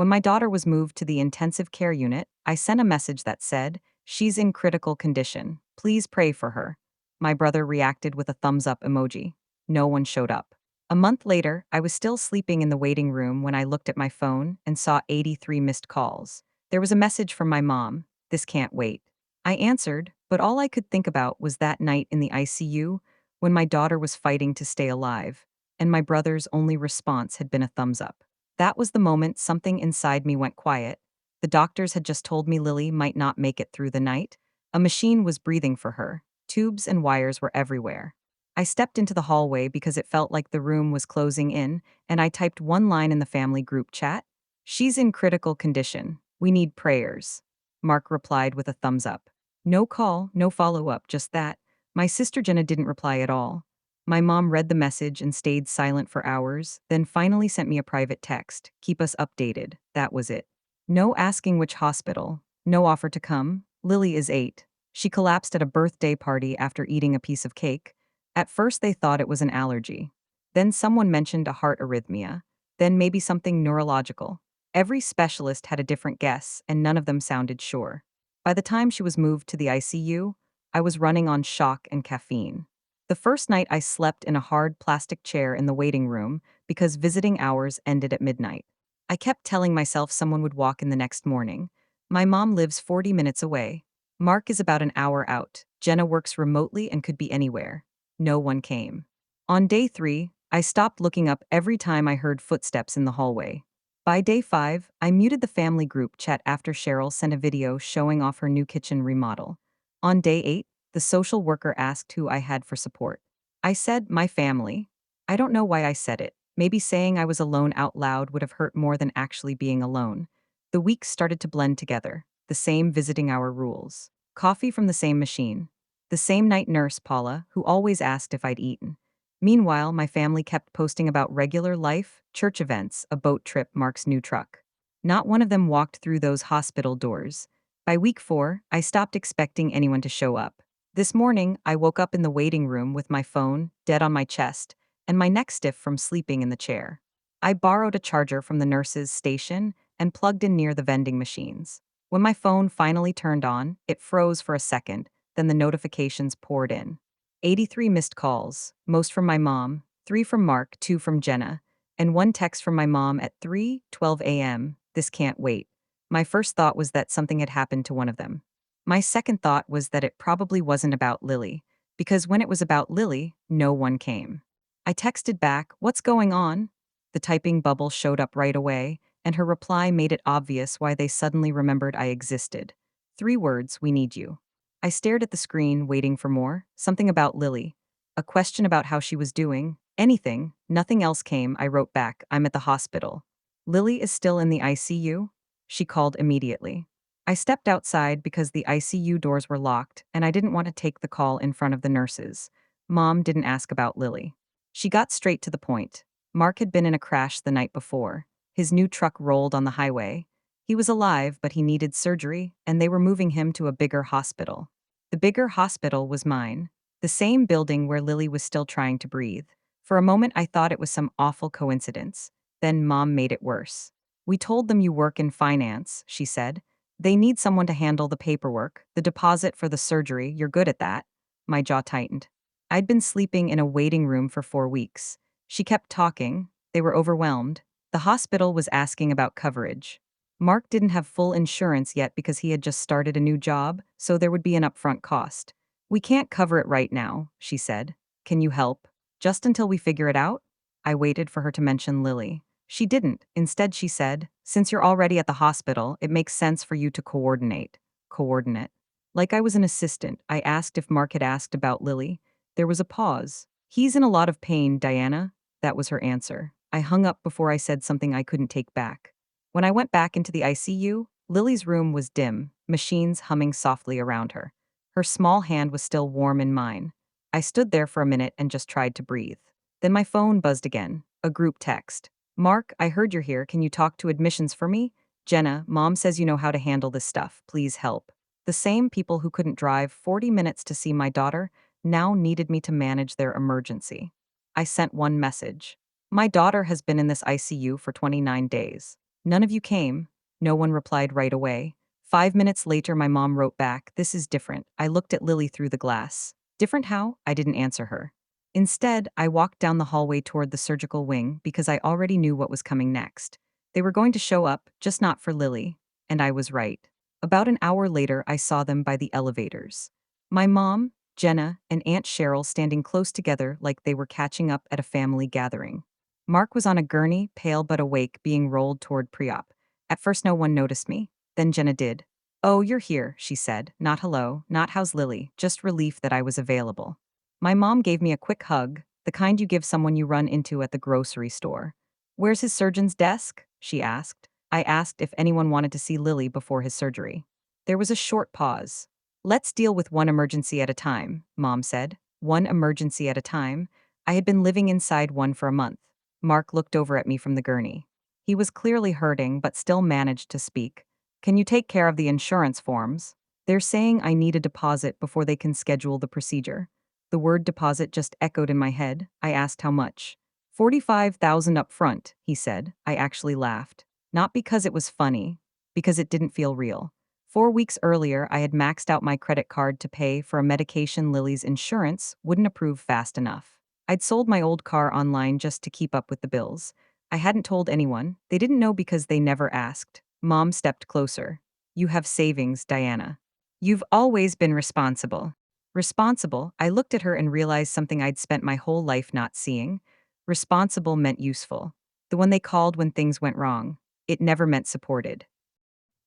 When my daughter was moved to the intensive care unit, I sent a message that said, "She's in critical condition. Please pray for her." My brother reacted with a thumbs up emoji. No one showed up. A month later, I was still sleeping in the waiting room when I looked at my phone and saw 83 missed calls. There was a message from my mom: "This can't wait." I answered, but all I could think about was that night in the ICU when my daughter was fighting to stay alive, and my brother's only response had been a thumbs up. That was the moment something inside me went quiet. The doctors had just told me Lily might not make it through the night. A machine was breathing for her. Tubes and wires were everywhere. I stepped into the hallway because it felt like the room was closing in, and I typed one line in the family group chat: "She's in critical condition. We need prayers." Mark replied with a thumbs up. No call, no follow up, just that. My sister Jenna didn't reply at all. My mom read the message and stayed silent for hours, then finally sent me a private text: "Keep us updated." That was it. No asking which hospital, no offer to come. Lily is 8. She collapsed at a birthday party after eating a piece of cake. At first, they thought it was an allergy. Then someone mentioned a heart arrhythmia. Then maybe something neurological. Every specialist had a different guess, and none of them sounded sure. By the time she was moved to the ICU, I was running on shock and caffeine. The first night I slept in a hard plastic chair in the waiting room because visiting hours ended at midnight. I kept telling myself someone would walk in the next morning. My mom lives 40 minutes away. Mark is about an hour out. Jenna works remotely and could be anywhere. No one came. On day 3, I stopped looking up every time I heard footsteps in the hallway. By day 5, I muted the family group chat after Cheryl sent a video showing off her new kitchen remodel. On day 8, the social worker asked who I had for support. I said, "My family." I don't know why I said it. Maybe saying I was alone out loud would have hurt more than actually being alone. The weeks started to blend together. The same visiting hour rules. Coffee from the same machine. The same night nurse, Paula, who always asked if I'd eaten. Meanwhile, my family kept posting about regular life, church events, a boat trip, Mark's new truck. Not one of them walked through those hospital doors. By week 4, I stopped expecting anyone to show up. This morning, I woke up in the waiting room with my phone dead on my chest and my neck stiff from sleeping in the chair. I borrowed a charger from the nurse's station and plugged in near the vending machines. When my phone finally turned on, it froze for a second, then the notifications poured in. 83 missed calls, most from my mom, 3 from Mark, 2 from Jenna, and one text from my mom at 3:12 a.m. "This can't wait." My first thought was that something had happened to one of them. My second thought was that it probably wasn't about Lily, because when it was about Lily, no one came. I texted back, "What's going on?" The typing bubble showed up right away, and her reply made it obvious why they suddenly remembered I existed. 3 words: "We need you." I stared at the screen, waiting for more. Something about Lily. A question about how she was doing. Anything. Nothing else came. I wrote back, "I'm at the hospital." "Lily is still in the ICU?" She called immediately. I stepped outside because the ICU doors were locked, and I didn't want to take the call in front of the nurses. Mom didn't ask about Lily. She got straight to the point. Mark had been in a crash the night before. His new truck rolled on the highway. He was alive, but he needed surgery, and they were moving him to a bigger hospital. The bigger hospital was mine. The same building where Lily was still trying to breathe. For a moment, I thought it was some awful coincidence. Then Mom made it worse. "We told them you work in finance," she said. "They need someone to handle the paperwork, the deposit for the surgery. You're good at that." My jaw tightened. I'd been sleeping in a waiting room for 4 weeks. She kept talking. They were overwhelmed. The hospital was asking about coverage. Mark didn't have full insurance yet because he had just started a new job, so there would be an upfront cost. "We can't cover it right now," she said. "Can you help? Just until we figure it out?" I waited for her to mention Lily. She didn't. Instead, she said, "Since you're already at the hospital, it makes sense for you to coordinate." Coordinate. Like I was an assistant, I asked if Mark had asked about Lily. There was a pause. "He's in a lot of pain, Diana." That was her answer. I hung up before I said something I couldn't take back. When I went back into the ICU, Lily's room was dim, machines humming softly around her. Her small hand was still warm in mine. I stood there for a minute and just tried to breathe. Then my phone buzzed again, a group text. "Mark, I heard you're here. Can you talk to admissions for me? Jenna, Mom says you know how to handle this stuff. Please help." The same people who couldn't drive 40 minutes to see my daughter now needed me to manage their emergency. I sent one message. "My daughter has been in this ICU for 29 days. None of you came. No one replied right away. 5 minutes later, my mom wrote back, "This is different." I looked at Lily through the glass. Different how? I didn't answer her. Instead, I walked down the hallway toward the surgical wing because I already knew what was coming next. They were going to show up, just not for Lily. And I was right. About an hour later, I saw them by the elevators. My mom, Jenna, and Aunt Cheryl standing close together like they were catching up at a family gathering. Mark was on a gurney, pale but awake, being rolled toward pre-op. At first, no one noticed me. Then Jenna did. "Oh, you're here," she said. "Not hello, not how's Lily, just relief that I was available." My mom gave me a quick hug, the kind you give someone you run into at the grocery store. "Where's his surgeon's desk?" she asked. I asked if anyone wanted to see Lily before his surgery. There was a short pause. "Let's deal with one emergency at a time," Mom said. One emergency at a time? I had been living inside one for a month. Mark looked over at me from the gurney. He was clearly hurting but still managed to speak. "Can you take care of the insurance forms? They're saying I need a deposit before they can schedule the procedure." The word deposit just echoed in my head. I asked how much. 45,000 up front, he said. I actually laughed. Not because it was funny, because it didn't feel real. 4 weeks earlier, I had maxed out my credit card to pay for a medication Lily's insurance wouldn't approve fast enough. I'd sold my old car online just to keep up with the bills. I hadn't told anyone. They didn't know because they never asked. Mom stepped closer. "You have savings, Diana. You've always been responsible." Responsible, I looked at her and realized something I'd spent my whole life not seeing. Responsible meant useful. The one they called when things went wrong. It never meant supported.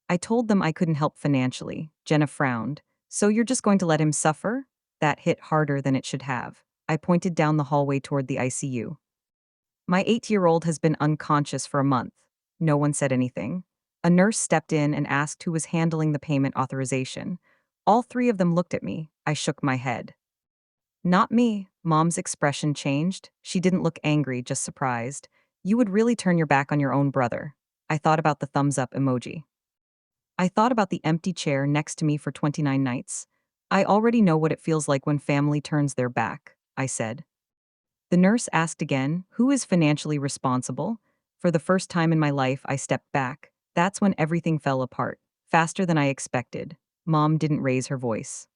I told them I couldn't help financially. Jenna frowned. "So you're just going to let him suffer?" That hit harder than it should have. I pointed down the hallway toward the ICU. "My 8-year-old has been unconscious for a month." No one said anything. A nurse stepped in and asked who was handling the payment authorization. All three of them looked at me. I shook my head. "Not me." Mom's expression changed. She didn't look angry, just surprised. "You would really turn your back on your own brother." I thought about the thumbs up emoji. I thought about the empty chair next to me for 29 nights. "I already know what it feels like when family turns their back," I said. The nurse asked again, "Who is financially responsible?" For the first time in my life, I stepped back. That's when everything fell apart, faster than I expected. Mom didn't raise her voice.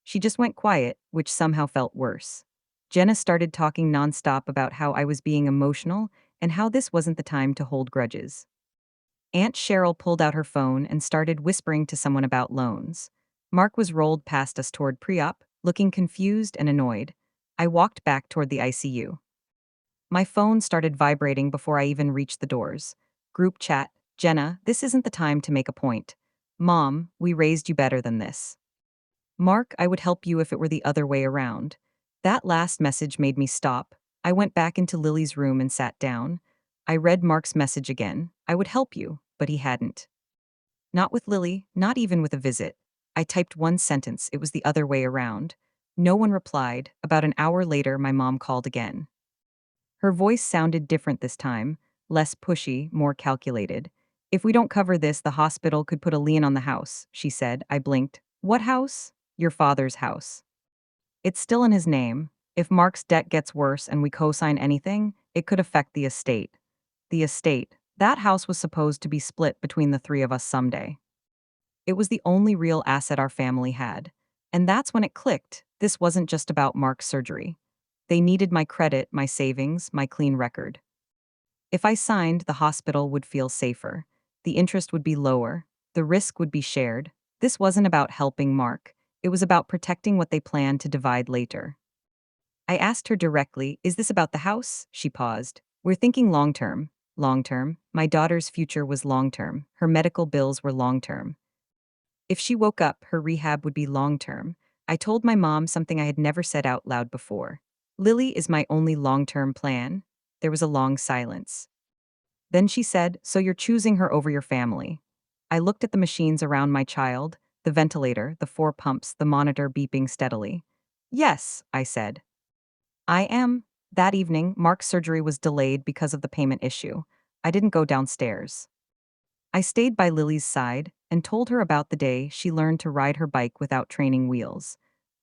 She just went quiet, which somehow felt worse. Jenna started talking nonstop about how I was being emotional and how this wasn't the time to hold grudges. Aunt Cheryl pulled out her phone and started whispering to someone about loans. Mark was rolled past us toward pre-op, looking confused and annoyed. I walked back toward the ICU. My phone started vibrating before I even reached the doors. Group chat. "Jenna, this isn't the time to make a point. Mom, we raised you better than this." "Mark, I would help you if it were the other way around." That last message made me stop. I went back into Lily's room and sat down. I read Mark's message again. "I would help you," but he hadn't. Not with Lily, not even with a visit. I typed one sentence, "It was the other way around." No one replied. About an hour later, my mom called again. Her voice sounded different this time, less pushy, more calculated. "If we don't cover this, the hospital could put a lien on the house," she said. I blinked. "What house?" "Your father's house. It's still in his name. If Mark's debt gets worse and we co-sign anything, it could affect the estate." The estate. That house was supposed to be split between the three of us someday. It was the only real asset our family had. And that's when it clicked. This wasn't just about Mark's surgery. They needed my credit, my savings, my clean record. If I signed, the hospital would feel safer. The interest would be lower. The risk would be shared. This wasn't about helping Mark. It was about protecting what they planned to divide later. I asked her directly, "Is this about the house?" She paused. "We're thinking long term." Long term? My daughter's future was long term. Her medical bills were long term. If she woke up, her rehab would be long term. I told my mom something I had never said out loud before. "Lily is my only long term plan." There was a long silence. Then she said, "So you're choosing her over your family." I looked at the machines around my child, the ventilator, the 4 pumps, the monitor beeping steadily. "Yes," I said. "I am." That evening, Mark's surgery was delayed because of the payment issue. I didn't go downstairs. I stayed by Lily's side and told her about the day she learned to ride her bike without training wheels.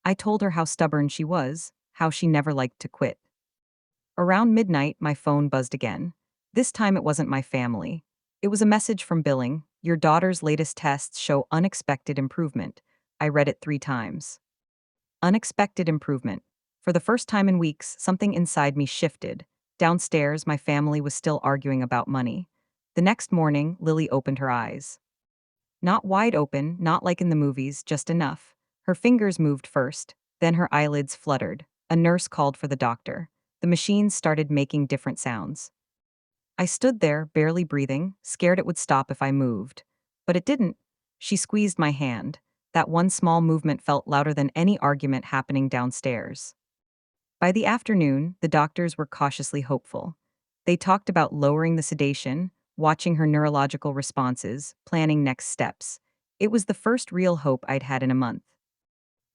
I told her how stubborn she was, how she never liked to quit. Around midnight, my phone buzzed again. This time it wasn't my family. It was a message from billing. Your daughter's latest tests show unexpected improvement. I read it 3 times. Unexpected improvement. For the first time in weeks, something inside me shifted. Downstairs, my family was still arguing about money. The next morning, Lily opened her eyes. Not wide open, not like in the movies, just enough. Her fingers moved first, then her eyelids fluttered. A nurse called for the doctor. The machines started making different sounds. I stood there, barely breathing, scared it would stop if I moved. But it didn't. She squeezed my hand. That one small movement felt louder than any argument happening downstairs. By the afternoon, the doctors were cautiously hopeful. They talked about lowering the sedation, watching her neurological responses, planning next steps. It was the first real hope I'd had in a month.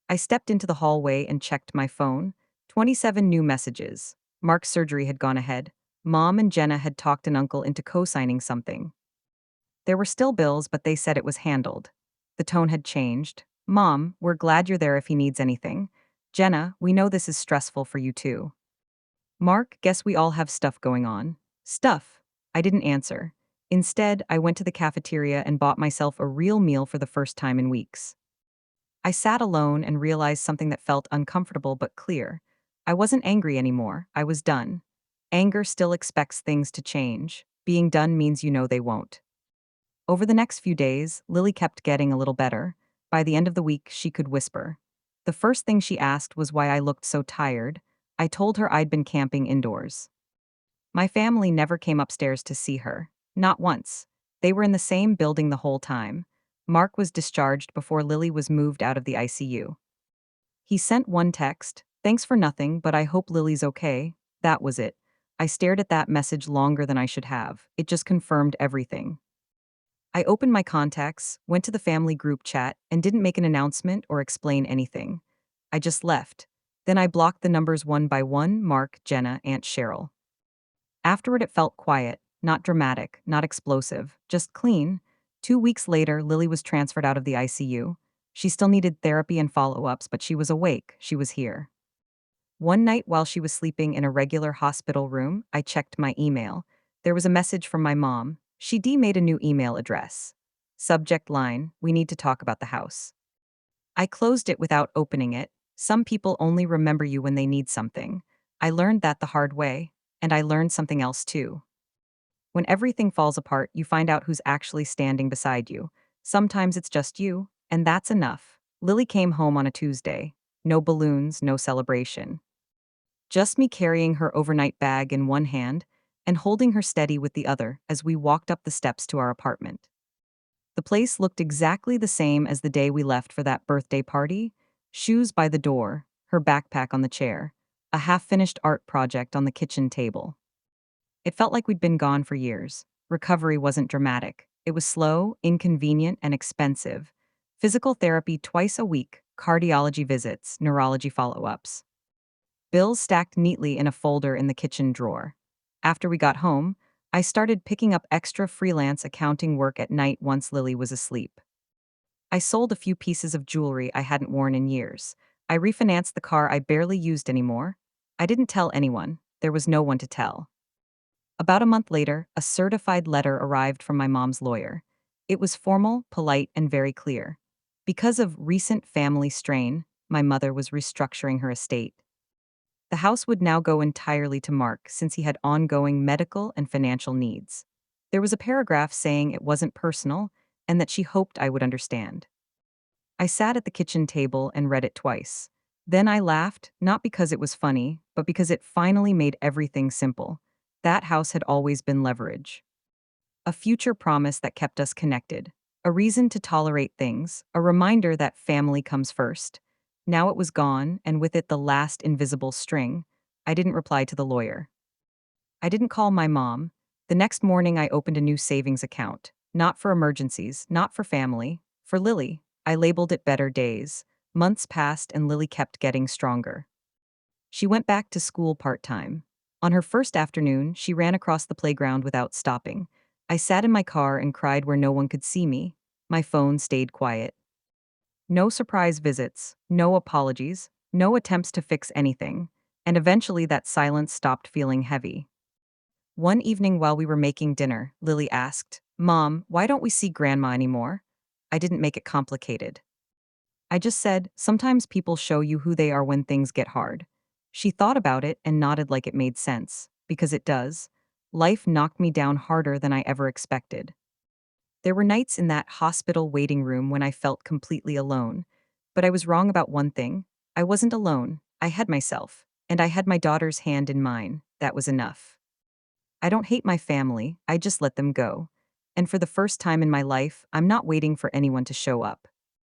I stepped into the hallway and checked my phone. 27 new messages. Mark's surgery had gone ahead. Mom and Jenna had talked an uncle into co-signing something. There were still bills, but they said it was handled. The tone had changed. Mom, we're glad you're there if he needs anything. Jenna, we know this is stressful for you too. Mark, guess we all have stuff going on. Stuff. I didn't answer. Instead, I went to the cafeteria and bought myself a real meal for the first time in weeks. I sat alone and realized something that felt uncomfortable but clear. I wasn't angry anymore. I was done. Anger still expects things to change. Being done means you know they won't. Over the next few days, Lily kept getting a little better. By the end of the week, she could whisper. The first thing she asked was why I looked so tired. I told her I'd been camping indoors. My family never came upstairs to see her. Not once. They were in the same building the whole time. Mark was discharged before Lily was moved out of the ICU. He sent one text, "Thanks for nothing, but I hope Lily's okay." That was it. I stared at that message longer than I should have. It just confirmed everything. I opened my contacts, went to the family group chat, and didn't make an announcement or explain anything. I just left. Then I blocked the numbers one by one: Mark, Jenna, Aunt Cheryl. Afterward, it felt quiet, not dramatic, not explosive, just clean. 2 weeks later, Lily was transferred out of the ICU. She still needed therapy and follow ups, but she was awake, she was here. One night while she was sleeping in a regular hospital room, I checked my email. There was a message from my mom. She made a new email address. Subject line: We need to talk about the house. I closed it without opening it. Some people only remember you when they need something. I learned that the hard way, and I learned something else too. When everything falls apart, you find out who's actually standing beside you. Sometimes it's just you, and that's enough. Lily came home on a Tuesday. No balloons, no celebration. Just me carrying her overnight bag in one hand and holding her steady with the other as we walked up the steps to our apartment. The place looked exactly the same as the day we left for that birthday party. Shoes by the door, her backpack on the chair, a half-finished art project on the kitchen table. It felt like we'd been gone for years. Recovery wasn't dramatic. It was slow, inconvenient, and expensive. Physical therapy twice a week, cardiology visits, neurology follow-ups. Bills stacked neatly in a folder in the kitchen drawer. After we got home, I started picking up extra freelance accounting work at night once Lily was asleep. I sold a few pieces of jewelry I hadn't worn in years. I refinanced the car I barely used anymore. I didn't tell anyone. There was no one to tell. About a month later, a certified letter arrived from my mom's lawyer. It was formal, polite, and very clear. Because of recent family strain, my mother was restructuring her estate. The house would now go entirely to Mark since he had ongoing medical and financial needs. There was a paragraph saying it wasn't personal and that she hoped I would understand. I sat at the kitchen table and read it twice. Then I laughed, not because it was funny, but because it finally made everything simple. That house had always been leverage. A future promise that kept us connected. A reason to tolerate things, a reminder that family comes first. Now it was gone, and with it the last invisible string. I didn't reply to the lawyer. I didn't call my mom. The next morning I opened a new savings account. Not for emergencies, not for family, for Lily. I labeled it Better Days. Months passed and Lily kept getting stronger. She went back to school part-time. On her first afternoon, she ran across the playground without stopping. I sat in my car and cried where no one could see me. My phone stayed quiet. No surprise visits, no apologies, no attempts to fix anything, and eventually that silence stopped feeling heavy. One evening while we were making dinner, Lily asked, Mom, why don't we see Grandma anymore? I didn't make it complicated. I just said, sometimes people show you who they are when things get hard. She thought about it and nodded like it made sense, because it does. Life knocked me down harder than I ever expected. There were nights in that hospital waiting room when I felt completely alone. But I was wrong about one thing. I wasn't alone. I had myself. And I had my daughter's hand in mine. That was enough. I don't hate my family, I just let them go. And for the first time in my life, I'm not waiting for anyone to show up.